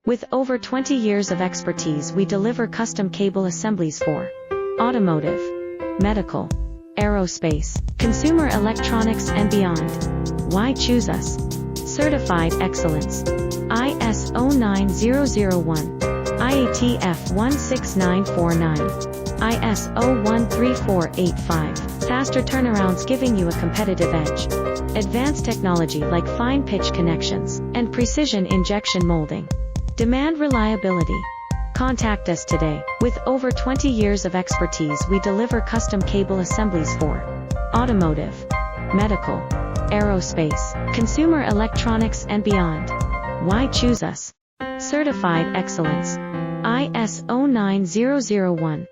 With over 20 years of expertise, we deliver custom cable assemblies for automotive, medical, aerospace, consumer electronics and beyond. Why choose us? Certified excellence. ISO 9001, IATF 16949, ISO 13485. Faster turnarounds giving you a competitive edge. Advanced technology like fine pitch connections and precision injection molding. Demand reliability. Contact us today. With over 20 years of expertise, we deliver custom cable assemblies for automotive, medical, aerospace, consumer electronics and beyond. Why choose us? Certified excellence. ISO 9001,